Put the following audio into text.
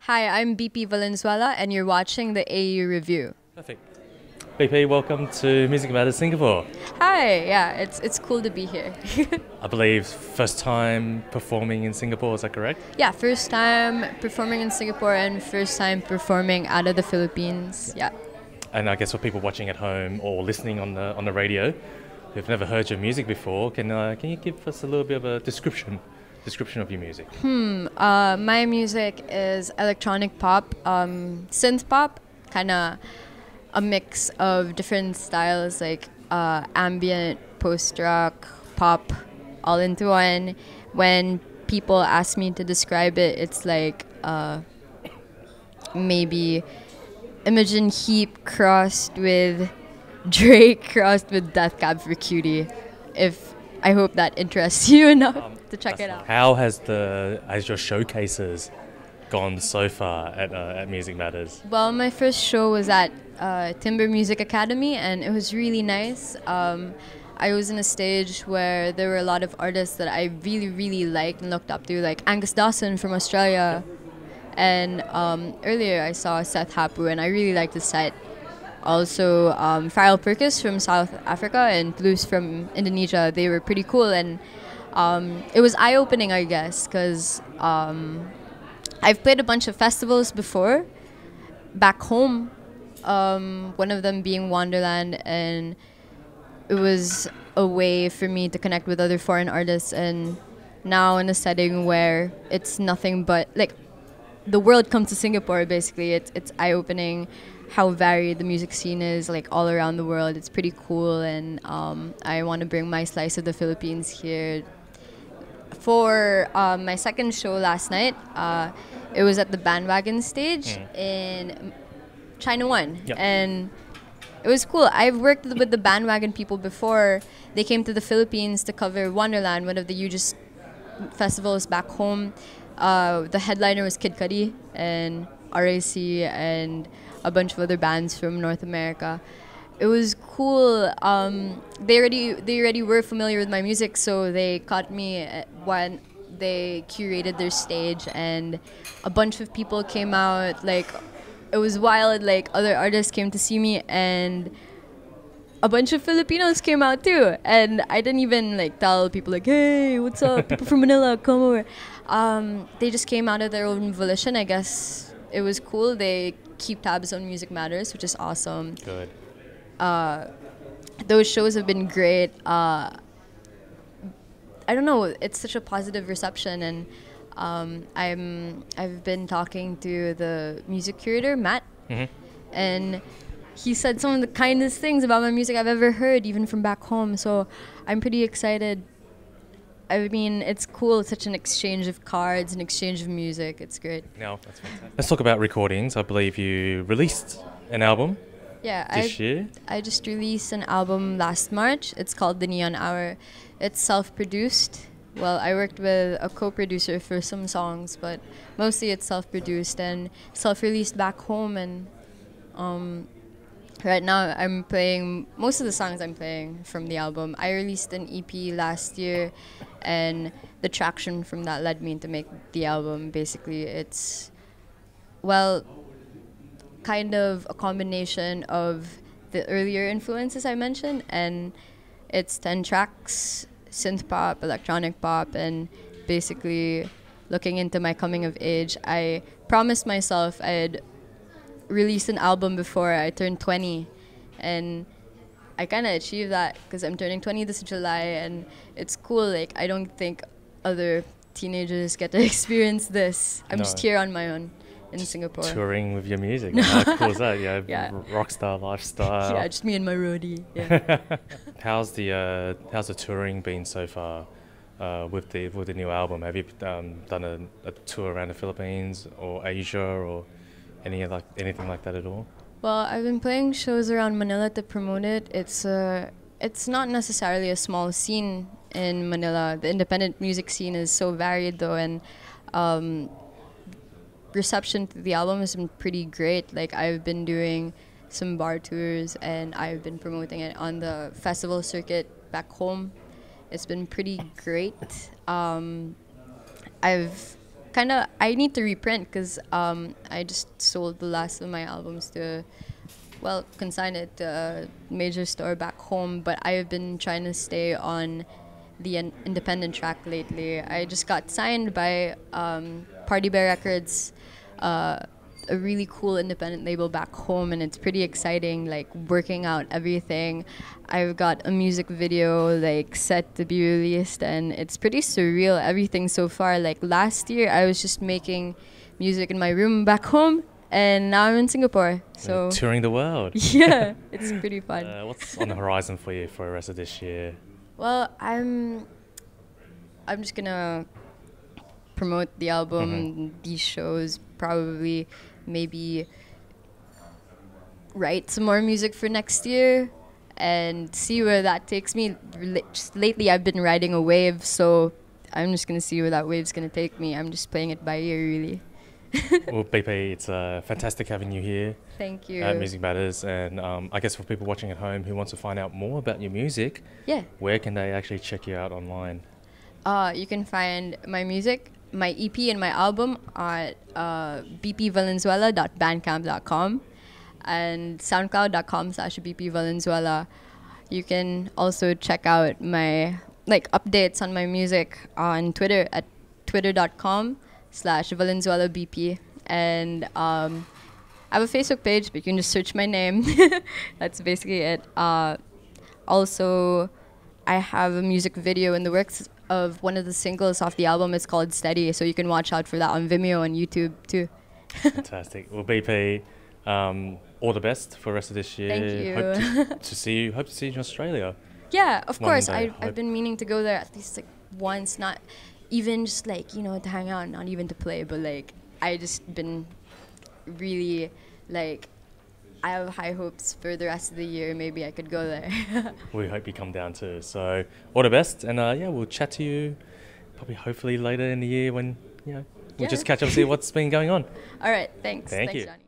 Hi, I'm BP Valenzuela, and you're watching the AU Review. Perfect. BP, welcome to Music Matters Singapore. Hi, yeah, it's cool to be here. I believe first time performing in Singapore, is that correct? Yeah, first time performing in Singapore and first time performing out of the Philippines. Yeah. And I guess for people watching at home or listening on the radio who've never heard your music before, can you give us a little bit of a description of your music? My music is electronic pop, synth pop, kind of a mix of different styles like ambient, post-rock, pop, all into one. When people ask me to describe it, it's like maybe Imogen Heap crossed with Drake crossed with Death Cab for Cutie. I hope that interests you enough to check it out. How has your showcases gone so far at Music Matters? Well, my first show was at Timber Music Academy, and it was really nice. I was in a stage where there were a lot of artists that I really, really liked and looked up to, like Angus Dawson from Australia. And earlier I saw Seth Hapu, and I really liked his set. Also, Farrell Perkis from South Africa and Blues from Indonesia. They were pretty cool, and it was eye-opening, I guess, because I've played a bunch of festivals before back home, one of them being Wonderland, and it was a way for me to connect with other foreign artists. And now in a setting where it's nothing but like the world comes to Singapore, basically, it's eye-opening how varied the music scene is, like all around the world. It's pretty cool, and I want to bring my slice of the Philippines here. For my second show last night, it was at the Bandwagon stage in China One, and it was cool. I've worked with the Bandwagon people before. They came to the Philippines to cover Wonderland, one of the hugest festivals back home. The headliner was Kid Cudi and RAC and a bunch of other bands from North America. It was cool. They already were familiar with my music, so they caught me when they curated their stage, and a bunch of people came out. Like, it was wild. Like, other artists came to see me, and a bunch of Filipinos came out too. And I didn't even like tell people like, "Hey, what's up? People from Manila, come over." They just came out of their own volition. I guess it was cool. They keep tabs on Music Matters, which is awesome. Good. Those shows have been great. I don't know. It's such a positive reception, and I've been talking to the music curator, Matt, and he said some of the kindest things about my music I've ever heard, even from back home. So I'm pretty excited. I mean, it's cool. It's such an exchange of cards, an exchange of music. It's great. No, that's fantastic. Let's talk about recordings. I believe you released an album. Yeah, this year. I just released an album last March. It's called The Neon Hour. It's self-produced. Well, I worked with a co-producer for some songs, but mostly it's self-produced and self-released back home. And right now I'm playing most of the songs I'm playing from the album. I released an EP last year, and the traction from that led me to make the album. Basically, it's, well, kind of a combination of the earlier influences I mentioned, and it's 10 tracks, synth pop, electronic pop, and basically looking into my coming of age. I promised myself I'd release an album before I turned 20, and I kind of achieved that because I'm turning 20 this July, and it's cool. Like, I don't think other teenagers get to experience this. I'm just here on my own in Singapore. Touring with your music. How cool is that? Yeah, rockstar lifestyle. Yeah, just me and my roadie. Yeah. How's the touring been so far with the new album? Have you done a tour around the Philippines or Asia or anything like that at all? Well, I've been playing shows around Manila to promote it. It's not necessarily a small scene in Manila. The independent music scene is so varied though, and reception to the album has been pretty great. Like, I've been doing some bar tours, and I've been promoting it on the festival circuit back home. It's been pretty great. I've I need to reprint because I just sold the last of my albums to, well, consign it to a major store back home. But I have been trying to stay on the independent track lately. I just got signed by Party Bear Records, a really cool independent label back home, and it's pretty exciting, like working out everything. I've got a music video like set to be released, and it's pretty surreal, everything so far. Like last year I was just making music in my room back home, and now I'm in Singapore, so You're touring the world. yeah, it's pretty fun. What's on the horizon for you for the rest of this year? Well, I'm just gonna promote the album, these shows, probably maybe write some more music for next year and see where that takes me. Just lately I've been riding a wave, so I'm just gonna see where that wave's gonna take me. I'm just playing it by ear, really. Well, BP, it's fantastic having you here Thank you. at Music Matters, and I guess for people watching at home who want to find out more about your music, Yeah. where can they actually check you out online? You can find my music, my EP and my album at bpvalenzuela.bandcamp.com and soundcloud.com/BP Valenzuela. You can also check out my updates on my music on Twitter at twitter.com/ValenzuelaBP. And I have a Facebook page, but you can just search my name. That's basically it. Also, I have a music video in the works of one of the singles off the album. It's called Steady, so you can watch out for that on Vimeo and YouTube too. Fantastic. Well, BP, all the best for the rest of this year. Thank you. Hope to see you in Australia. Yeah, of One course. day, I've been meaning to go there at least once, not even just to hang out, not even to play, but I just been really I have high hopes for the rest of the year. Maybe I could go there. We hope you come down too. So all the best, and we'll chat to you probably hopefully later in the year when we'll just catch up and see what's been going on. All right, thanks. Thank Thanks, you. Johnny.